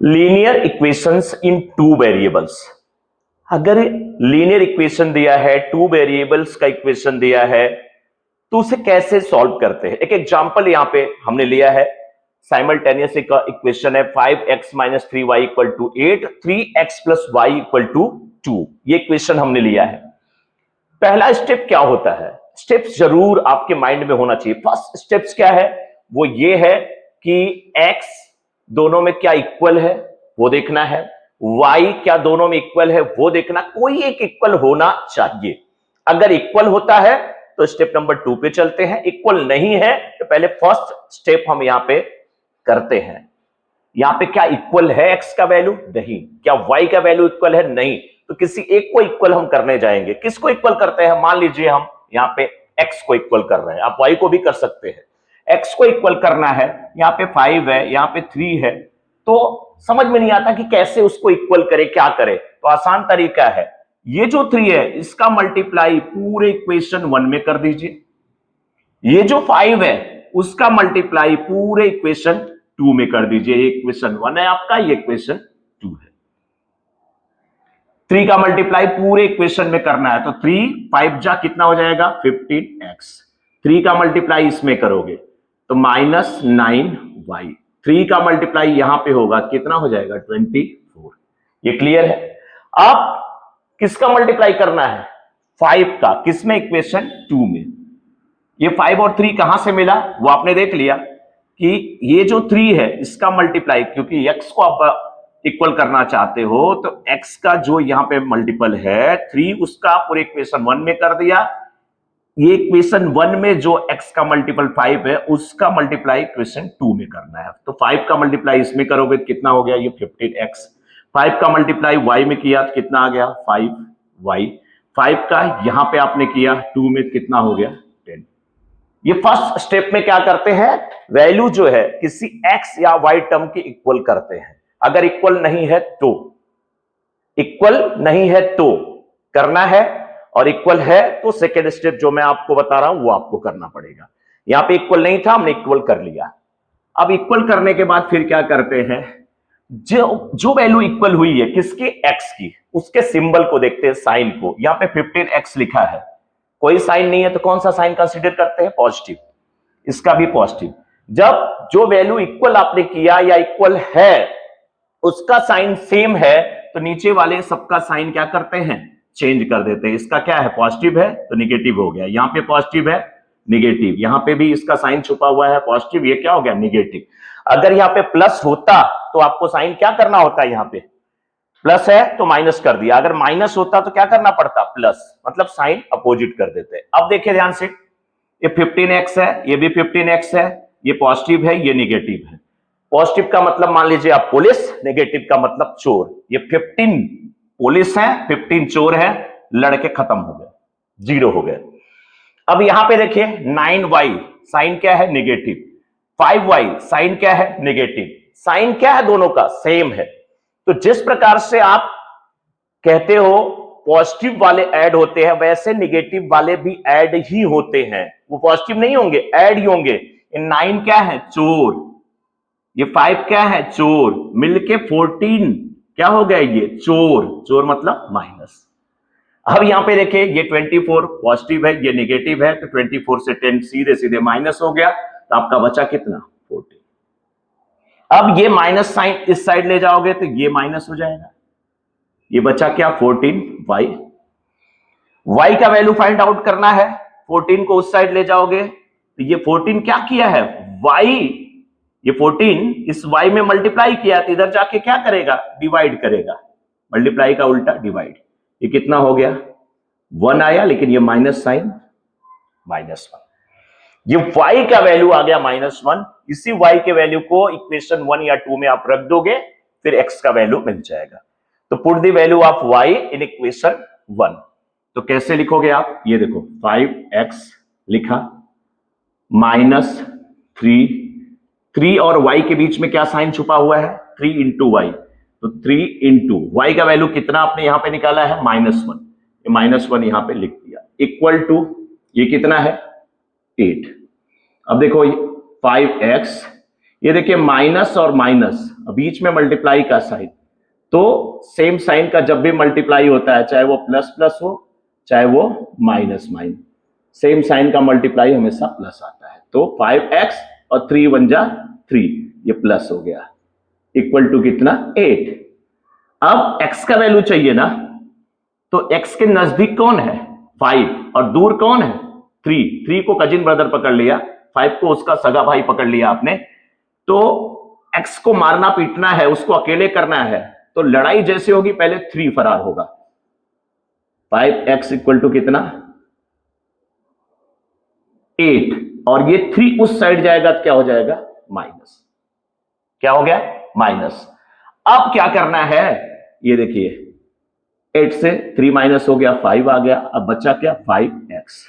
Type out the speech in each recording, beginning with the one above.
Linear equations इन two variables. अगर linear equation दिया है, टू वेरिएबल्स का इक्वेशन दिया है, तो उसे कैसे सॉल्व करते हैं। एक एग्जांपल यहां पे हमने लिया है, साइमल्टेनियस का इक्वेशन है 5x minus 3y equal to 8, 3x plus Y equal to 2। ये इक्वेशन हमने लिया है। पहला स्टेप क्या होता है, स्टेप्स जरूर आपके माइंड में होना चाहिए। फर्स्ट स्टेप्स क्या है, वो ये है कि x दोनों में क्या इक्वल है वो देखना है, y क्या दोनों में इक्वल है वो देखना, कोई एक इक्वल होना चाहिए। अगर इक्वल होता है तो स्टेप नंबर 2 पे चलते हैं, इक्वल नहीं है तो पहले फर्स्ट स्टेप हम यहां पे करते हैं। यहां पे क्या इक्वल है x का वैल्यू, नहीं। क्या y का वैल्यू इक्वल है, नहीं। तो किसी एक को इक्वल हम करने जाएंगे। किसको इक्वल करते हैं, मान लीजिए हम यहां पे x को इक्वल कर रहे हैं, आप y को भी कर सकते हैं। x को इक्वल करना है, यहां पे 5 है, यहां पे 3 है, तो समझ में नहीं आता कि कैसे उसको इक्वल करे, क्या करे। तो आसान तरीका है, ये जो 3 है इसका मल्टीप्लाई पूरे इक्वेशन 1 में कर दीजिए, ये जो 5 है उसका मल्टीप्लाई पूरे इक्वेशन 2 में कर दीजिए। ये इक्वेशन 1 है आपका, ये इक्वेशन 2 है। 3 का मल्टीप्लाई पूरे इक्वेशन में करना है, तो 3 5 जा कितना हो जाएगा 15x। 3 का मल्टीप्लाई इसमें करोगे तो माइनस 9y। 3 का मल्टीप्लाई यहां पे होगा, कितना हो जाएगा 24। ये क्लियर है। अब किसका मल्टीप्लाई करना है, 5 का, किसमें, इक्वेशन 2 में। ये 5 और 3 कहां से मिला वो आपने देख लिया कि ये जो 3 है इसका मल्टीप्लाई, क्योंकि x को आप इक्वल करना चाहते हो तो x का जो यहां पे मल्टीपल है 3, उसका पूरे इक्वेशन 1 में कर दिया। ये इक्वेशन 1 में जो x का मल्टीपल 5 है उसका मल्टीप्लाई इक्वेशन 2 में करना है। तो 5 का मल्टीप्लाई इसमें करोगे तो कितना हो गया, ये 15x। 5 का मल्टीप्लाई y में किया तो कितना आ गया 5y। 5 का यहां पे आपने किया 2 में, कितना हो गया 10। ये फर्स्ट स्टेप में क्या करते हैं, वैल्यू जो है किसी x या y टर्म की इक्वल करते हैं। अगर इक्वल नहीं है तो, इक्वल नहीं है तो करना है, और इक्वल है तो सेकेंड स्टेप जो मैं आपको बता रहा हूं वो आपको करना पड़ेगा। यहां पे इक्वल नहीं था, हमने इक्वल कर लिया। अब इक्वल करने के बाद फिर क्या करते हैं, जो वैल्यू इक्वल हुई है किसकी, x की, उसके सिंबल को देखते हैं, साइन को। यहां पे 15x लिखा है, कोई साइन नहीं है तो कौन सा साइन कंसीडर करते हैं, पॉजिटिव। इसका भी पॉजिटिव। जब जो वैल्यू इक्वल आपने किया या इक्वल है उसका साइन सेम है तो नीचे वाले सबका साइन क्या करते हैं, चेंज कर देते हैं। इसका क्या है, पॉजिटिव है तो निगेटिव हो गया, यहां पे पॉजिटिव है निगेटिव, यहां पे भी इसका साइन छुपा हुआ है पॉजिटिव, ये क्या हो गया निगेटिव। अगर यहां पे प्लस होता तो आपको साइन क्या करना होता है, यहां पे प्लस है तो माइनस कर दिया, अगर माइनस होता तो क्या करना पड़ता, प्लस, मतलब साइन अपोजिट कर देते। अब देखिए ध्यान से, ये 15x है, ये भी 15x है, ये पॉजिटिव है, ये निगेटिव है। पॉजिटिव का मतलब मान लीजिए आप पुलिस, नेगेटिव का मतलब चोर। ये 15 पुलिस है, 15 चोर है, लड़के खत्म हो गए, जीरो हो गए। अब यहां पे देखिए 9y साइन क्या है, नेगेटिव। 5y साइन क्या है, नेगेटिव। साइन क्या है, दोनों का सेम है। तो जिस प्रकार से आप कहते हो पॉजिटिव वाले ऐड होते हैं, वैसे निगेटिव वाले भी ऐड ही होते हैं। वो पॉजिटिव नहीं होंगे, ऐड ही होंगे। 9 क्या है, चोर, ये 5 क्या है, चोर, मिलके 14 क्या हो गया, ये चोर। चोर मतलब माइनस। अब यहां पे देखिए ये 24 पॉजिटिव है, ये नेगेटिव है, तो 24 से 10 सीधे सीधे माइनस हो गया, तो आपका बचा कितना 14। अब ये माइनस साइन इस साइड ले जाओगे तो ये माइनस हो जाएगा, ये बचा क्या 14y। y का वैल्यू फाइंड आउट करना है, 14 को उस साइड ले जाओगे तो ये 14 क्या किया है, y, ये 14 इस y में मल्टीप्लाई किया तो इधर जाके क्या करेगा, डिवाइड करेगा। मल्टीप्लाई का उल्टा डिवाइड। ये कितना हो गया 1 आया, लेकिन ये माइनस साइन, -1। ये y का वैल्यू आ गया -1। इसी y के वैल्यू को इक्वेशन 1 या 2 में आप रख दोगे, फिर x का वैल्यू मिल जाएगा। तो put the value of y in equation 1। तो कैसे लिखोगे आप, ये देखो 5x लिखा, -3 और y के बीच में क्या साइन छुपा हुआ है, 3 इंटू वाई। तो 3 इंटू वाई का वैल्यू कितना आपने यहां पे निकाला है, -1। ये -1 यहां पे लिख दिया, इक्वल टू ये कितना है 8। अब देखो 5x, ये देखिए माइनस और माइनस बीच में मल्टीप्लाई का साइन, तो सेम साइन का जब भी मल्टीप्लाई होता है, चाहे वो प्लस प्लस हो चाहे वो माइनस माइनस, सेम साइन का मल्टीप्लाई हमेशा प्लस आता है। तो 5x और 3 1 जा 3, ये प्लस हो गया, इक्वल टू कितना 8। अब x का वैल्यू चाहिए ना, तो x के नजदीक कौन है 5 और दूर कौन है 3। 3 को कजिन ब्रदर पकड़ लिया, 5 को उसका सगा भाई पकड़ लिया आपने। तो x को मारना पीटना है, उसको अकेले करना है, तो लड़ाई जैसे होगी पहले 3 फरार होगा। 5x इक्वल टू कितना 8, और ये 3 उस साइड जाएगा तो क्या हो जाएगा माइनस, क्या हो गया माइनस। अब क्या करना है, ये देखिए 8 से 3 माइनस हो गया, 5 आ गया, अब बचा क्या 5x।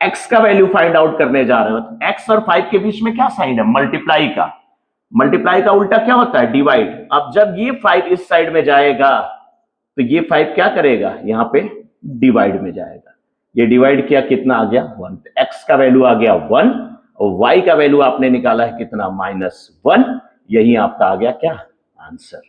x का वैल्यू फाइंड आउट करने जा रहे हो, तो x और 5 के बीच में क्या साइन है मल्टीप्लाई का, मल्टीप्लाई का उल्टा क्या होता है डिवाइड। अब जब ये 5 इस साइड में जाएगा तो ये 5 क्या करेगा यहां पे डिवाइड में जाएगा, ये डिवाइड किया कितना आ गया 1, x का वैल्यू आ गया 1 और y का वैल्यू आपने निकाला है कितना -1, यही आपका आ गया क्या आंसर।